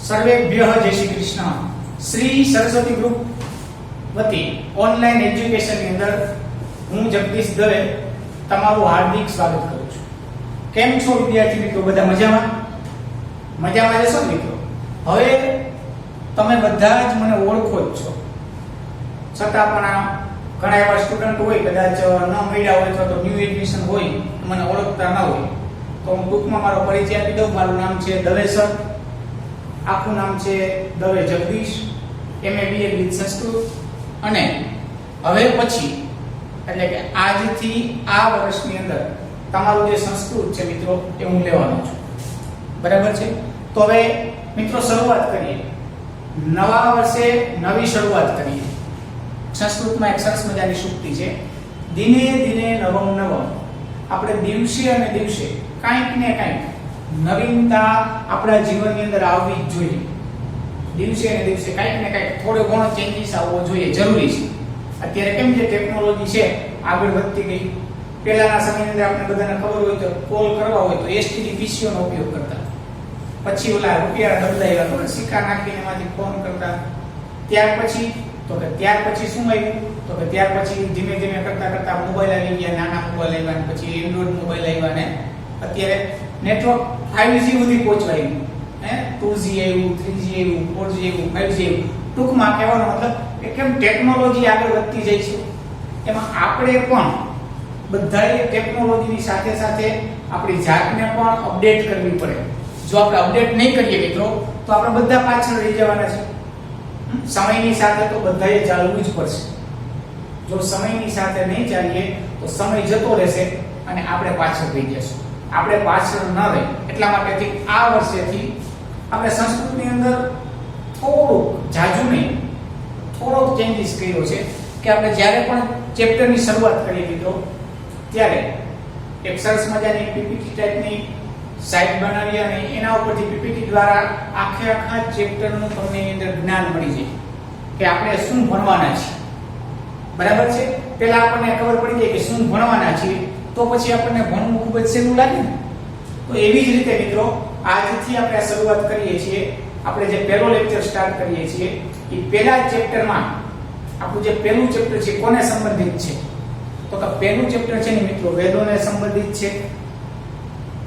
સર્વેભ્યઃ જય શ્રી કૃષ્ણ. શ્રી સરસ્વતી ગ્રુપ વતી online education ની અંદર હું જગદીશ દવે તમારું હાર્દિક સ્વાગત કરું છું. કેમ છો વિદ્યાર્થી મિત્રો? બધા મજામાં? મજામાં જશો મિત્રો? હવે તમે બધા જ મને ઓળખો જ છો, છતાં પણ ઘણા એવા સ્ટુડન્ટ હોય કદાચ ન મળ્યા હોય અથવા તો ન્યૂ એડમિશન હોય, મને ઓળખતા ન હોય, તો હું ટૂંકમાં મારો પરિચય આપી દઉં. મારું નામ છે દવે સર, આખું નામ છે Dave Jagdish, MA BA with Sanskrit. અને હવે પછી એટલે કે આજથી આ વર્ષની અંદર તમારું જે સંસ્કૃત છે મિત્રો એ હું લેવાનો છું. બરાબર છે? તો હવે મિત્રો શરૂઆત કરીએ. નવા વર્ષે નવી શરૂઆત કરીએ. સંસ્કૃતમાં એક સરસ મજાની સૂક્તિ છે, દિને દિને નવમ નવમ. આપણે દિવસે અને દિવસે કાંઈક ને કાંઈક નવીનતા આપણા જીવનની અંદર આવવી જ જોઈએ. દિવસે અને દિવસે કાંઈક ને કાંઈક થોડો ઘણો ચેન્જીસ આવવો જોઈએ, જરૂરી છે. અત્યારે કેમ છે, ટેકનોલોજી છે આગળ વધતી ગઈ. પહેલાના સમયની અંદર આપણે બધાને ખબર હોય તો કોલ કરવા હોય તો STD PCO નો ઉપયોગ કરતા, પછી ઓલા રૂપિયા બદલાયા તો સિક્કા નાખીને એમાંથી ફોન કરતા. ત્યાર પછી શું આવ્યું? તો કે ત્યાર પછી ધીમે ધીમે કરતા કરતા મોબાઈલ આવી ગયા, નાના મોબાઈલ આવ્યા, પછી એન્ડ્રોઈડ મોબાઈલ આવ્યા, ને અત્યારે નેટવર્ક 5G સુધી પહોંચવાયું, 2G આવ્યું, 3G આવ્યું, 4G આવ્યું, 5G આવ્યું. ટૂંકમાં કહેવાનો મતલબ કે કેમ ટેકનોલોજી આગળ વધતી જાય છે, એમાં આપણે પણ બધાએ ટેકનોલોજીની સાથે સાથે આપણી જાતને પણ અપડેટ કરવી પડે. જો આપણે અપડેટ નહીં કરીએ મિત્રો તો આપણે બધા પાછળ રહી જવાના છે. સમયની સાથે તો બધાએ ચાલવું જ પડશે. જો સમયની સાથે નહીં ચાલીએ તો સમય જતો રહેશે અને આપણે પાછળ રહી જશું. આપણે પાછળ ન રહી એટલા માટેથી આ વર્ષેથી આપણે સંસ્કૃતની અંદર થોડુંક જાજુ નહીં, થોડોક ચેન્જીસ કર્યો છે કે આપણે જ્યારે પણ ચેપ્ટરની શરૂઆત કરીએ મિત્રો ત્યારે એક સરસ મજાની PPT ટાઈપની સાઇટ બનાવી અને એના ઉપરથી PPT દ્વારા આખા ચેપ્ટરનું તમને એની અંદર જ્ઞાન મળી જાય કે આપણે શું ભણવાના છીએ. બરાબર છે? પહેલા આપણને ખબર પડી જાય કે શું ભણવાના છીએ, તો પછી આપણને ભણવું ખૂબ જ સહેલું લાગે ને. તો એવી જ રીતે મિત્રો આજથી આપણે શરૂઆત કરીએ છીએ. આપણે જે પહેલો લેક્ચર સ્ટાર્ટ કરીએ છીએ એ પહેલા ચેપ્ટરમાં આપણું જે પહેલું ચેપ્ટર છે કોને સંબંધિત છે? તો કે પહેલું ચેપ્ટર છે ને મિત્રો વેદોને સંબંધિત છે,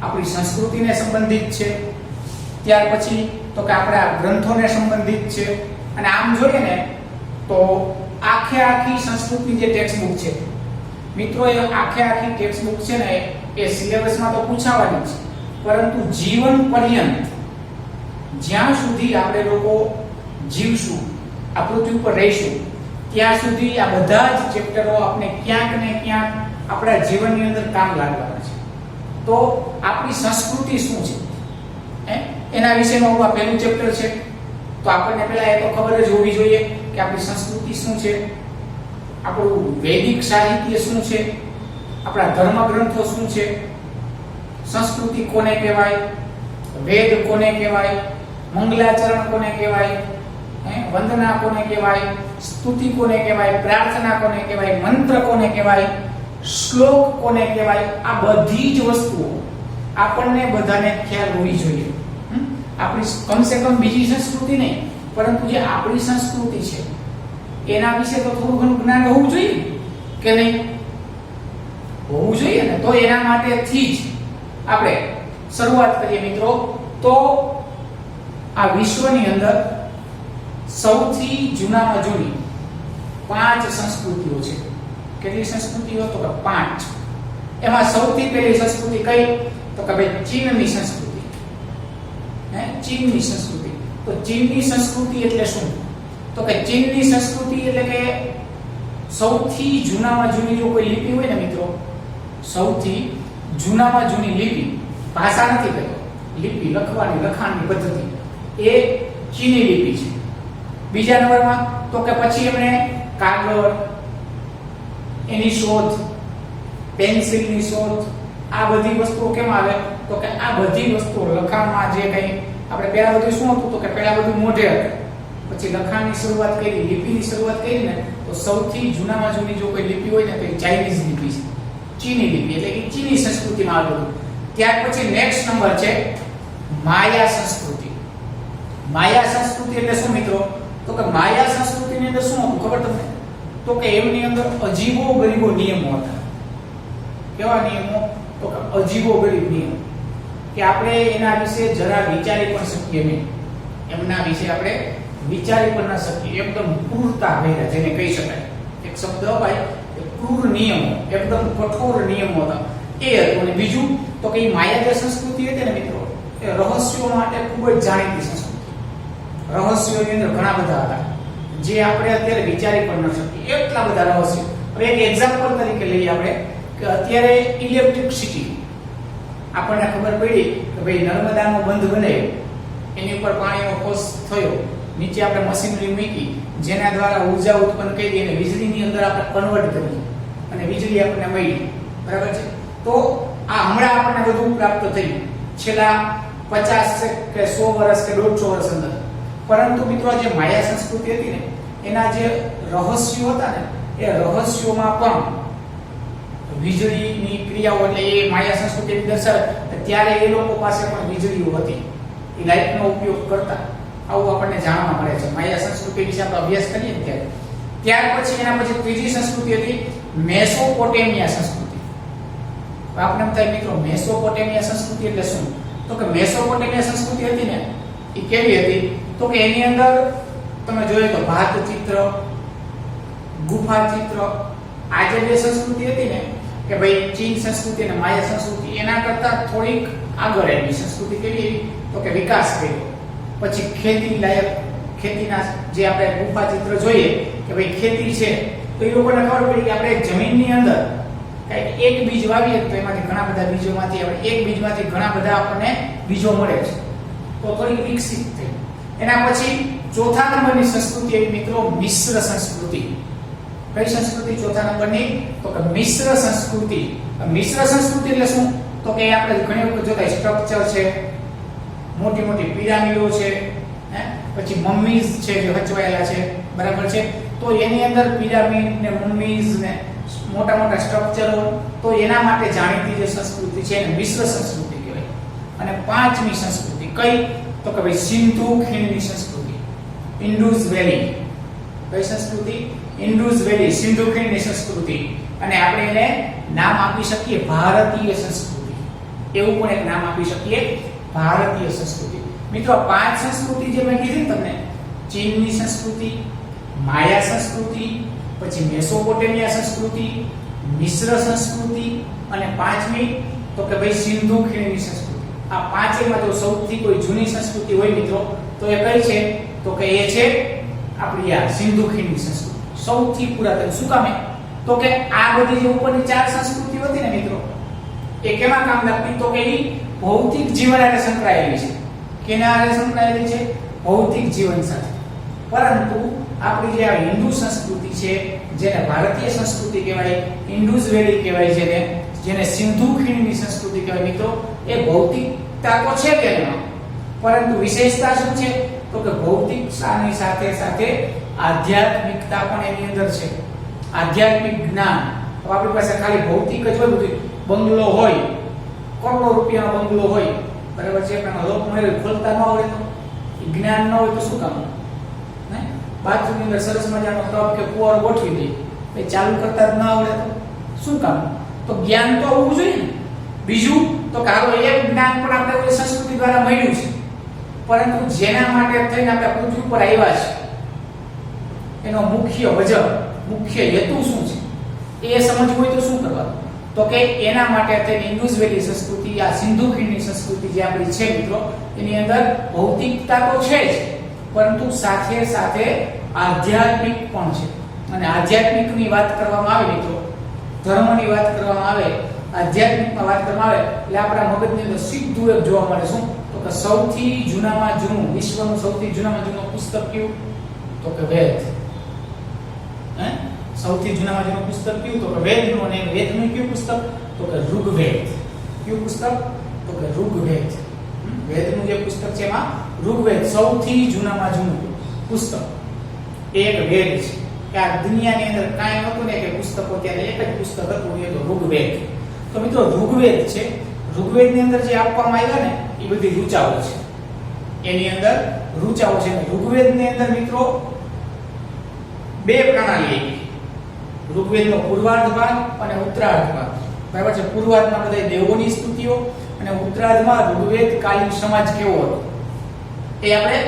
આપણી સંસ્કૃતિને સંબંધિત છે. ત્યાર પછી તો કે આપણા ગ્રંથોને સંબંધિત છે. અને આમ જોઈએ ને તો આખી સંસ્કૃતની જે ટેક્સ્ટ બુક છે મિત્રો, એ આખી ટેક્સ્ટ બુક છે ને એ સિલેબસમાં તો પૂછાવાની છે, પરંતુ જીવન પર્યંત જ્યાં સુધી આપણે લોકો જીવશું, આ પૃથ્વી ઉપર રહીશું, ત્યાં સુધી આ બધા જ ચેપ્ટરો આપણે ક્યાંક ને ક્યાંક આપણા જીવનની અંદર કામ લાગવાના છે. તો આપણી સંસ્કૃતિ શું છે એના વિશેનું આ પહેલું ચેપ્ટર છે. તો આપણને પહેલા એ તો ખબર જ હોવી જોઈએ કે આપણી સંસ્કૃતિ શું છે, આપણું વૈદિક સાહિત્ય શું છે, આપણા ધર્મ ગ્રંથો શું છે, સંસ્કૃતિ કોને કહેવાય, વેદ કોને કહેવાય, મંગલાચરણ કોને કહેવાય, વંદના કોને કહેવાય, સ્તુતિ કોને કહેવાય, પ્રાર્થના કોને કહેવાય, મંત્ર કોને કહેવાય, શ્લોક કોને કહેવાય. આ બધી જ વસ્તુઓ આપણને બધાને ખ્યાલ હોવી જોઈએ. આપણી કમસે કમ બીજી સંસ્કૃતિ નહીં, પરંતુ જે આપણી સંસ્કૃતિ છે એના વિશે તો થોડું ઘણું જ્ઞાન હોવું જોઈએ કે નહીં? હોવું જોઈએ ને. તો એના માટેથી જ આપણે શરૂઆત કરીએ મિત્રો. તો આ વિશ્વની અંદર સૌથી જૂનામાં જૂની 5 સંસ્કૃતિઓ છે. કેટલી સંસ્કૃતિઓ? તો કે 5. એમાં સૌથી પહેલી સંસ્કૃતિ કઈ? તો કે ભાઈ ચીનની સંસ્કૃતિ. ચીનની સંસ્કૃતિ. તો ચીનની સંસ્કૃતિ એટલે શું? તો કે ચીનની સંસ્કૃતિ એટલે કે સૌથી જૂનામાં જૂની જો કોઈ લિપિ હોય ને મિત્રો, સૌથી જૂનામાં જૂની લિપિ, ભાષા નથી કહેતો, લિપિ લખાણની પદ્ધતિ, એ ચીની લિપિ છે. બીજા નંબરમાં તો કે પછી એમણે કાગળ, એની શોધ, પેન્સિલની શોધ, આ બધી વસ્તુઓ કેમ આવે? તો કે આ બધી વસ્તુઓ લખાણમાં જે કંઈ આપણે પહેલા બધું શું હતું? તો કે પહેલા બધું મોઢે હતું, પછી લખાણની શરૂઆત કરી, લિપિની શરૂઆત કરી ને તો સૌથી જૂનામાં જૂની જો કોઈ લિપિ હોય ને તો એ ચાઇનીઝ લિપિ છે, ચીની લિપિ, એટલે કે ચીની સંસ્કૃતિમાં આવેલું. ત્યાર પછી નેક્સ્ટ નંબર છે માયા સંસ્કૃતિ. માયા સંસ્કૃતિ એટલે શું મિત્રો? તો કે માયા સંસ્કૃતિની અંદર શું હતું ખબર તમને? તો કે એમની અંદર અજીબો ગરીબો નિયમો હતા. કેવા નિયમો? તો કે અજીબો ગરીબ નિયમો, કે આપણે એના વિશે જરા વિચારી પણ શકીએ નહીં. એમના વિશે આપણે વિચારી પણ ન શકીએ. એકદમ ક્રૂરતા ભર્યા, જેને કહી શકાય એક શબ્દ ભાઈ, ક્રૂર નિયમો, એકદમ કઠોર નિયમો હતા એ હતું. અને બીજું તો કે માયા જે સંસ્કૃતિ હતી ને મિત્રો, એ રહસ્યો માટે ખૂબ જ જાણીતી સંસ્કૃતિ. રહસ્યોની અંદર ઘણા બધા હતા જે આપણે અત્યારે વિચારી પણ ન શકીએ, એટલા બધા રહસ્યો. હવે એક એક્ઝામ્પલ તરીકે લઈએ આપણે, કે અત્યારે ઇલેક્ટ્રિસિટી આપણને ખબર પડી કે ભાઈ નર્મદાનો બંધ બનાવ્યો, એની ઉપર પાણીનો ફોર્સ થયો, નીચે આપણે મશીનરી મૂકી જેના દ્વારા ઊર્જા ઉત્પન્ન કરી અને વીજળીની અંદર આપણે કન્વર્ટ કરી અને વીજળી આપણને મળી, બરાબર છે? તો આ હમણાં આપણને બધું પ્રાપ્ત થયું છેલ્લા 50 કે 100 વર્ષ કે 150 વર્ષ અંદર. પરંતુ મિત્રો જે માયા સંસ્કૃતિ હતી ને, એના જે રહસ્યો હતા ને, એ રહસ્યોમાં પણ વીજળીની ક્રિયાઓ, એટલે એ માયા સંસ્કૃતિ દર્શાવે ત્યારે એ લોકો પાસે પણ વીજળીઓ હતી, એ લાઇટનો ઉપયોગ કરતા. આવું આપણને જાણવા મળે છે. માયા સંસ્કૃતિ વિશે આપણે અભ્યાસ કરીએ ને ત્યાર પછી એના પછી ત્રીજી સંસ્કૃતિ હતી મેસોપોટેમિયા સંસ્કૃતિ. આપણે એમ થાય મિત્રો મેસોપોટેમિયા સંસ્કૃતિ એટલે શું? તો કે મેસોપોટેમિયા સંસ્કૃતિ હતી ને, એ કેવી હતી? તો કે એની અંદર તમે જોઈએ તો ભાત ચિત્ર, ગુફા ચિત્ર, આ જે સંસ્કૃતિ હતી ને, કે ભાઈ ચીન સંસ્કૃતિ અને માયા સંસ્કૃતિ એના કરતા થોડીક આગળ એની સંસ્કૃતિ કેવી? તો કે વિકાસ કર્યો. પછી ખેતી લાયક, ખેતીના જે આપણે ગુફા ચિત્ર જોઈએ કે ભાઈ ખેતી છે, તો એ લોકોને ખબર પડી કે આપણે જમીનની અંદર કંઈક એક બીજ વાવીએ તો એમાંથી ઘણા બધા બીજોમાંથી આપણે એક બીજમાંથી ઘણા બધા આપણને બીજો મળે છે, તો થોડી વિકસિત થઈ. એના પછી ચોથા નંબરની સંસ્કૃતિ એવી મિત્રો મિશ્ર સંસ્કૃતિ. કઈ સંસ્કૃતિ ચોથા નંબરની? તો કે મિશ્ર સંસ્કૃતિ. મિશ્ર સંસ્કૃતિ એટલે શું? તો કે આપણે ઘણી વખત જોતા સ્ટ્રક્ચર છે, મોટી મોટી પિરામિડો છે, પછી મમ્મીઝ છે જે હચવાયેલા છે, બરાબર છે? તો એની અંદર પિરામિડ ને મમ્મીઝ ને મોટા મોટા સ્ટ્રક્ચરો, તો એના માટે જાણીતી જે સંસ્કૃતિ છે એને મિશ્ર સંસ્કૃતિ કહેવાય. અને પાંચમી સંસ્કૃતિ કઈ? તો કે ભાઈ સિંધુ ખીણની સંસ્કૃતિ, ઇન્ડસ વેલી. કઈ સંસ્કૃતિ? ઇન્ડસ વેલી, સિંધુ ખીણની સંસ્કૃતિ. અને આપણે એને નામ આપી શકીએ ભારતીય સંસ્કૃતિ, એવું પણ એક નામ આપી શકીએ, ભારતીય સંસ્કૃતિ. મિત્રો પાંચ સંસ્કૃતિ જે મેં કીધી તમને, ચીનની સંસ્કૃતિ, માયા સંસ્કૃતિ, પછી મેસોપોટેમિયા સંસ્કૃતિ, મિશ્ર સંસ્કૃતિ, અને પાંચમી તો કે ભાઈ સિંધુ ખીણની સંસ્કૃતિ. આ પાંચેમાં જો સૌથી કોઈ જૂની સંસ્કૃતિ હોય મિત્રો, તો એ કઈ છે? તો કે એ છે આપણી આ સિંધુ ખીણની સંસ્કૃતિ, સૌથી પુરાતન. શું કામે? તો કે આ બધી જે ઉપરની ચાર સંસ્કૃતિઓ હતી ને મિત્રો, એ કેમાં કામ લાગતી? તો કે એ ભૌતિક જીવન સાથે સંકળાયેલી છે. કેના સાથે સંકળાયેલી છે? ભૌતિક જીવન સાથે. પરંતુ આપણી જે આ હિન્દુ સંસ્કૃતિ છે, જેને ભારતીય સંસ્કૃતિ કહેવાય, ઇન્ડસ વેલી કહેવાય છે, જેને સિંધુ ખીણની સંસ્કૃતિ કહેવાય મિત્રો, એ ભૌતિકતા તો છે તેમાં, પરંતુ વિશેષતા શું છે? તો કે ભૌતિકતાની સાથે સાથે આધ્યાત્મિકતા પણ એની અંદર છે. આધ્યાત્મિક જ્ઞાન. તો આપણી પાસે ખાલી ભૌતિક જ હોય, બધું બંગલો હોય, કરોડો રૂપિયાનો બંગલો હોય, બરાબર છે, પણ લોક મળે ખોલતા ન આવડે તો, જ્ઞાન ન હોય તો શું કામ? બાથરૂમની અંદર સરસ મજાનો ટબ કે કુવારો ગોઠવી દે, એ ચાલુ કરતા જ ન આવડે તો શું કામ? તો જ્ઞાન તો હોવું જોઈએ ને. બીજું તો કે આવો એક જ્ઞાન પણ આપણે કોઈ સંસ્કૃતિ દ્વારા મળ્યું છે, પરંતુ જેના માટે થઈને આપણે પૃથ્વી પર આવ્યા છે, એનો મુખ્ય વજહ, મુખ્ય હેતુ શું છે, એ સમજવું હોય તો શું કરવાનું? તો કે એના માટે થઈને ઇન્ડસ વેલી સંસ્કૃતિ, આ સિંધુ ખીણની સંસ્કૃતિ જે આપણી છે મિત્રો, એની અંદર ભૌતિકતા તો છે જ, પરંતુ સાથે સાથે આધ્યાત્મિક પણ છે. અને આધ્યાત્મિકની વાત કરવામાં આવે મિત્રો, ધર્મની વાત કરવામાં આવે, આધ્યાત્મિકમાં વાત કરવામાં આવે, એટલે આપણા મગજની અંદર સીધું એક જોવા મળે. શું? તો કે સૌથી જૂનામાં જૂનું, વિશ્વનું સૌથી જૂનામાં જૂનું પુસ્તક કયું? તો કે વેદ. સૌથી જૂનામાં જૂનું પુસ્તક કયું? તો કે વેદનું. અને વેદનું કયું પુસ્તક? તો કે ઋગ્વેદ. કયું પુસ્તક? તો કે ઋગ્વેદ. વેદનું જે પુસ્તક છે એમાં ઋગ્વેદ સૌથી જૂનામાં જૂનું પુસ્તક, એક વેદ છે. કે આ દુનિયાની અંદર કાંઈ નહોતું ને કે પુસ્તકો, ત્યારે એક જ પુસ્તક હતું, એ તો ઋગ્વેદ. તો મિત્રો ઋગ્વેદ છે, ઋગ્વેદની અંદર જે આપવામાં આવ્યા ને એ બધી ઋચાઓ છે. એની અંદર ઋચાઓ છે. ઋગ્વેદની અંદર મિત્રો બે પ્રણાલી આવી. ઋગ્વેદનો પૂર્વાર્ધ ભાગ અને ઉત્તરાર્ધ ભાગ. બરાબર છે. પૂર્વાર્ધમાં બધા દેવોની સ્તુતિઓ અને ઉત્તરાર્ધમાં ઋગ્વેદકાલીન સમાજ કેવો હતો એ આપણે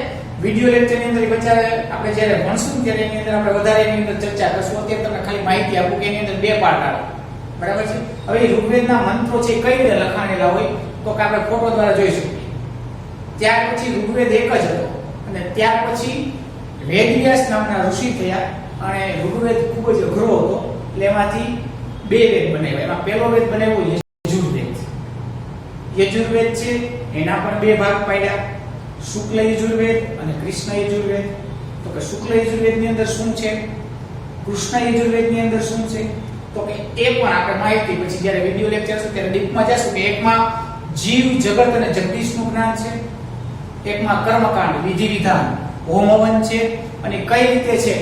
વિડિયો લેક્ચરની અંદર બચારે આપણે જ્યારે ભણશું ત્યારે એની અંદર આપણે વધારે એની અંદર ચર્ચા કરશું. અત્યારે તમને ખાલી માહિતી આપું કે એની અંદર બે પાર્ટ આવે. બરાબર છે. હવે ઋગ્વેદના મંત્રો છે કઈ રીતે લખાણેલા હોય તો કે આપણે ફોટો દ્વારા જોઈ શકીએ. ત્યાર પછી ઋગ્વેદ એક જ હતો અને ત્યાર પછી વેદવ્યાસ નામના ઋષિ થયા અને ઋગ્વેદ ખૂબ જ અઘરો હતો એટલે એમાંથી બે વેદ બનાવ્યા. એમાં પહેલો વેદ બનાવ્યો યજુર્વેદ. યજુર્વેદ છે એના પણ બે ભાગ પાડ્યા, શુક્લ યજુર્વેદ અને કૃષ્ણ યજુર્વેદ. તો કે શુક્લ યજુર્વેદની અંદર શું છે, કૃષ્ણ યજુર્વેદની અંદર શું છે, તો કે એ પણ આપણે માહિતી પછી જ્યારે વિડિયો લેક્ચર છે ત્યારે ડીપમાં જશું કે એકમાં જીવ જગત અને જગદીશનું જ્ઞાન છે, એકમાં કર્મકાંડ વિધિ વિધાન હોમ હવન છે અને કઈ રીતે છે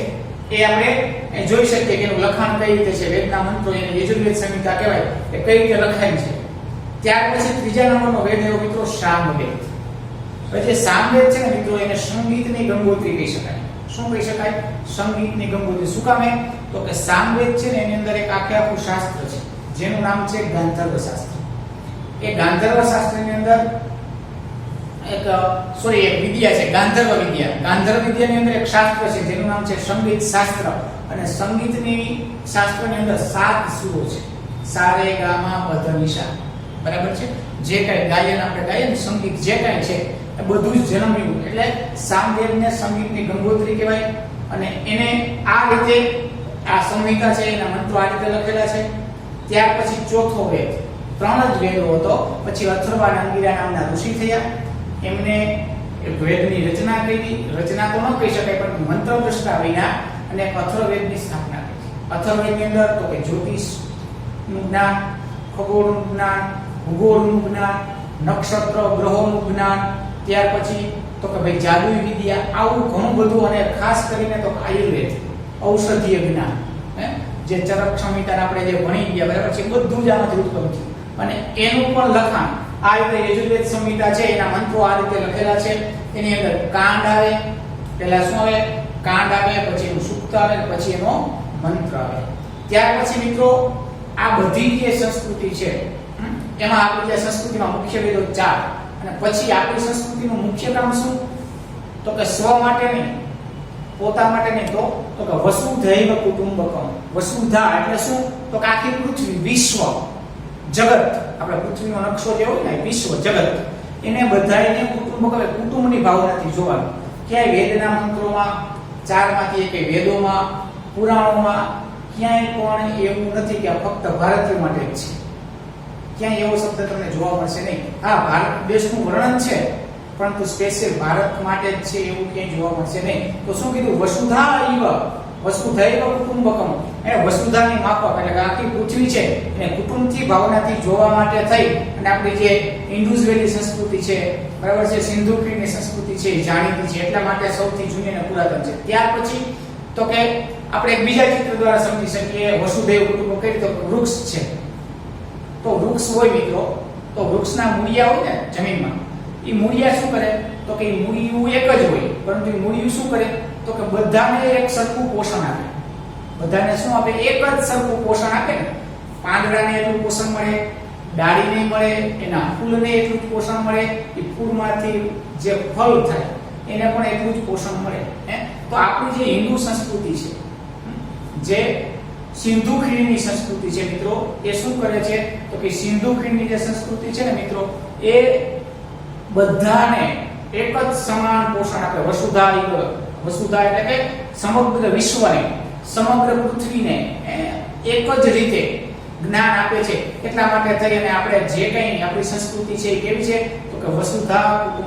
એ આપણે જોઈ શકીએ કે એનું લખાણ કઈ રીતે છે. વેદના મંત્રો એને યજુર્વેદ સંહિતા કહેવાય કે કઈ રીતે લખાય છે. ત્યાર પછી ત્રીજા નંબરનો વેદ એવો મિત્રો સામવેદ. હવે જે સામવેદ છે ને મિત્રો એને સંગીતની ગંગોત્રી કહી શકાય. શું કહી શકાય? સંગીતની ગંગોત્રી. શું કામ? તો કે સામવેદ છે ને એની અંદર એક આખું શાસ્ત્ર છે જેનું નામ છે ગાંધર્વ શાસ્ત્ર. એ ગાંધર્વ શાસ્ત્રની અંદર એક વિદ્યા છે ગાંધર્વ વિદ્યા. ગાંધર્વ વિદ્યાની અંદર એક શાસ્ત્ર છે જેનું નામ છે સંગીત શાસ્ત્ર અને સંગીતની શાસ્ત્રની અંદર 7 સુરો છે. સા રે ગા મા પ ધ ની સા. બરાબર છે. જે કઈ ગાયન આપણે ગાઈએ ને સંગીત જે કઈ છે એ બધું જ જન્મ્યું એટલે સામવેદને સંગીતની ગંગોત્રી કહેવાય. અને એને આ રીતે આ સંહિતા છે એના મંત્રો આ રીતે લખેલા છે. ત્યાર પછી ચોથો વેદ, 3 જ વેદો હતો. પછી અથર્વા અને અંગિરા નામના ઋષિ થયા. એમને વેદની રચના કરી. રચના તો ન કહી શકાય પણ મંત્ર દ્રષ્ટા વિના અને અથર્વવેદની સ્થાપના કરી. અથર્વવેદની અંદર તો કે જ્યોતિષનું જ્ઞાન, ખગોળનું જ્ઞાન, ભૂગોળનું જ્ઞાન, નક્ષત્ર ગ્રહોનું જ્ઞાન, ત્યાર પછી તો કે ભાઈ જાદુઈ વિદ્યા, આવું ઘણું બધું અને ખાસ કરીને તો આયુર્વેદ, ઔષધીય જ્ઞાન, જે ચરક સંહિતા આપણે જે ભણી ગયા બરાબર છે બધું જ આમાંથી ઉત્પન્ન થયું. અને એનું પણ લખાણ આ રીતે યજુર્વેદ સંહિતા છે એના મંત્રો આ રીતે લખેલા છે. એની અંદર કાંડ આવે, પહેલા શું આવે? કાંડ આવે, પછી એનું સૂક્ત આવે, પછી એનો મંત્ર આવે. ત્યાર પછી મિત્રો આ બધી જે સંસ્કૃતિ છે એમાં આપણી જે સંસ્કૃતિમાં મુખ્ય વેદો 4 અને પછી આપણી સંસ્કૃતિનું મુખ્ય કામ શું? તો કે સ્વ માટે નહીં, પોતા માટે નહીં, તો કે વસુધૈવ કુટુંબકમ. વસુધા એટલે શું? તો કે આખી પૃથ્વી, વિશ્વ, જગત. આપણે પૃથ્વીનો નકશો જે હોય ને વિશ્વ જગત એને બધાને કુટુંબક એટલે કુટુંબની ભાવનાથી જોવાનું. ક્યાંય વેદના મંત્રોમાં 4 માંથી એક વેદોમાં, પુરાણોમાં ક્યાંય પણ એવું નથી કે ફક્ત ભારતીય માટે જ છે. ક્યાંય એવો શબ્દ તમને જોવા મળશે નહીં. હા, ભારત દેશનું વર્ણન છે પરંતુ સ્પેશિયલ ભારત માટે જ છે એવું ક્યાંય જોવા મળશે નહીં. તો શું કીધું? વસુધા ઇવ વસુધૈવ કુટુંબકમ. એ વસુધાની માફક એટલે કે આખી પૃથ્વી છે એને કુટુંબથી ભાવનાથી જોવા માટે થઈ અને આપણી જે ઇન્ડસ વેલી સંસ્કૃતિ છે બરાબર છે, સિંધુ ખીણની સંસ્કૃતિ છે એ જાણીતી છે એટલા માટે સૌથી જૂની અને પુરાતન છે. ત્યાર પછી તો કે આપણે એક બીજા ચિત્ર દ્વારા સમજી શકીએ વસુધૈવ કુટુંબકમ કઈ રીતે. વૃક્ષ છે તો વૃક્ષ હોય મિત્રો તો વૃક્ષના મૂળિયા હોય ને જમીનમાં, એ મૂળિયા શું કરે? તો કે મૂળિયું એક જ હોય પરંતુ એ મૂળિયું શું કરે? તો કે બધાને એક સરખું પોષણ આપે. બધાને શું આપે? એક જ સરખું પોષણ આપે ને. પાંદડાને એટલું પોષણ મળે, ડાળીને મળે, એના ફૂલને એટલું જ પોષણ મળે, એ ફૂલમાંથી જે ફળ થાય એને પણ એટલું જ પોષણ મળે. તો આપણી જે હિન્દુ સંસ્કૃતિ છે, જે સિંધુ ખીણની સંસ્કૃતિ છે મિત્રો, એ શું કરે છે? તો કે સિંધુ ખીણની જે સંસ્કૃતિ છે ને મિત્રો એ બધાને એક જ સમાન પોષણ આપે. વસુધા વસુધા એટલે કે સમગ્ર વિશ્વને, સમગ્ર પૃથ્વીને એક જ રીતે જ્ઞાન આપે છે. એટલા માટે થઈ અને આપણે જે કંઈ આપણી સંસ્કૃતિ છે એ કેવી છે? તો કે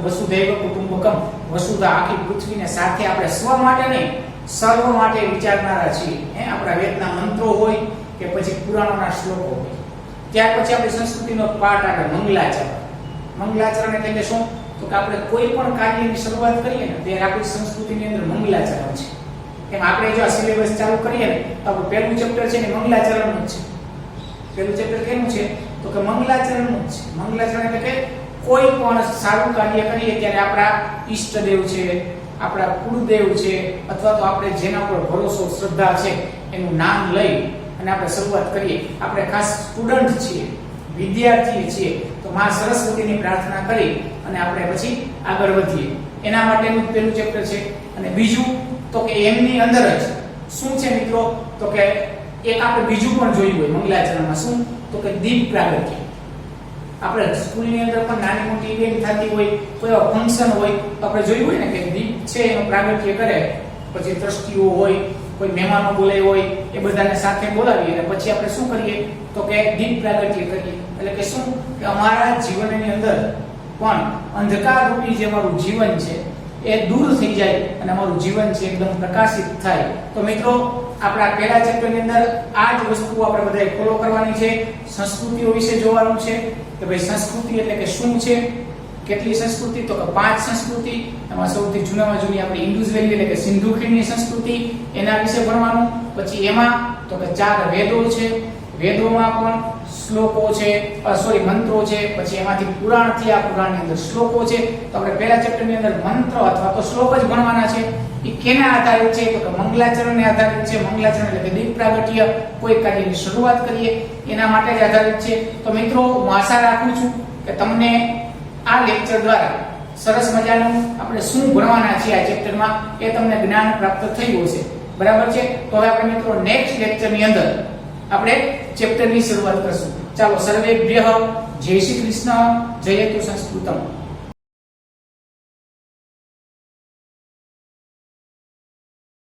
વસુધૈવ કુટુંબકમ. વસુધા આખી પૃથ્વીને સાથે આપણે સ્વ માટે નહીં સર્વ માટે વિચારનારા છીએ. આપણા વેદના મંત્રો હોય કે પછી પુરાણોના શ્લોકો હોય. ત્યાર પછી આપણી સંસ્કૃતિનો પાઠ આવે મંગલાચરણ. મંગલાચરણ એટલે કે શું? તો કે આપણે કોઈ પણ કાર્યની શરૂઆત કરીએ ને ત્યારે આપણી સંસ્કૃતિની અંદર મંગલાચરણ છે. એમ આપણે જો આ સિલેબસ ચાલુ કરીએ ને તો આપણું પહેલું ચેપ્ટર છે ને મંગલાચરણનું જ છે. પહેલું ચેપ્ટર કેનું છે? તો કે મંગલાચરણનું જ છે. મંગલાચરણ એટલે કે કોઈ પણ સારું કાર્ય કરીએ ત્યારે આપણા ઈષ્ટદેવ છે, આપણા કુળદેવ છે, અથવા તો આપણે જેના પર ભરોસો શ્રદ્ધા છે એનું નામ લઈ અને આપણે શરૂઆત કરીએ. આપણે ખાસ સ્ટુડન્ટ છીએ, વિદ્યાર્થી છીએ, તો માં સરસ્વતીની પ્રાર્થના કરી અને આપણે પછી આગળ વધીએ. એના માટેનું પહેલું ચેપ્ટર છે. અને બીજું તો કે એમની અંદર જ શું છે મિત્રો, તો કે એક આપણે બીજું પણ જોયું હોય મંગલાચરણમાં. શું? તો કે દીપ પ્રાગટ્ય. આપણે સ્કૂલની અંદર પણ નાની મોટી ઇવેન્ટ થતી હોય, કોઈ ફંક્શન હોય, તો આપણે જોયું હોય ને કે દીપ છે એનું પ્રાગટ્ય કરે, પછી ટ્રસ્ટીઓ હોય, કોઈ મહેમાનો બોલાય હોય, એ બધાને સાથે બોલાવી અને પછી આપણે શું કરીએ તો કે દીપ પ્રાગટ્ય કરીએ. એટલે કે શું કે અમારા જીવનની અંદર પણ અંધકાર રૂપી જે અમારું જીવન છે એ દૂર થઈ જાય અને અમારું જીવન છે એકદમ પ્રકાશિત થાય. તો મિત્રો આપણા પહેલા ચેપ્ટરની અંદર આ જ વસ્તુ આપણે બધાએ ફોલો કરવાની છે. સંસ્કૃતિઓ વિશે જોવાનું છે કે ભાઈ સંસ્કૃતિ એટલે કે શું છે, કેટલી સંસ્કૃતિ, તો કે 5 સંસ્કૃતિ. એમાં સૌથી જૂનામાં જૂની આપણી ઇન્ડસ વેલી એટલે કે સિંધુ ખીણની સંસ્કૃતિ, એના વિશે ભણવાનું. પછી એમાં તો કે 4 વેદો છે, વેદોમાં પણ શ્લોકો છે, મંત્રો છે. પછી એમાંથી પુરાણથી આ પુરાણની અંદર શ્લોકો છે. તો આપણે પહેલા ચેપ્ટરની અંદર મંત્ર અથવા તો શ્લોક જ ભણવાના છે. એ કેના આધારિત છે? તો કે મંગલાચરણને આધારિત છે. મંગલાચરણ એટલે કે દીપ પ્રાગટ્ય, કોઈ કાર્યની શરૂઆત કરીએ એના માટે જ આધારિત છે. તો મિત્રો હું આશા રાખું છું કે તમને આ લેક્ચર દ્વારા સરસ મજાનું આપણે શું ભણવાના છીએ આ ચેપ્ટરમાં એ તમને જ્ઞાન પ્રાપ્ત થયું હશે. બરાબર છે? તો હવે આપણે મિત્રો નેક્સ્ટ લેક્ચરની અંદર આપણે ચેપ્ટરની શરૂઆત કરશું. ચાલો, સર્વેભ્યઃ જય શ્રી કૃષ્ણ, જયતુ સંસ્કૃતમ.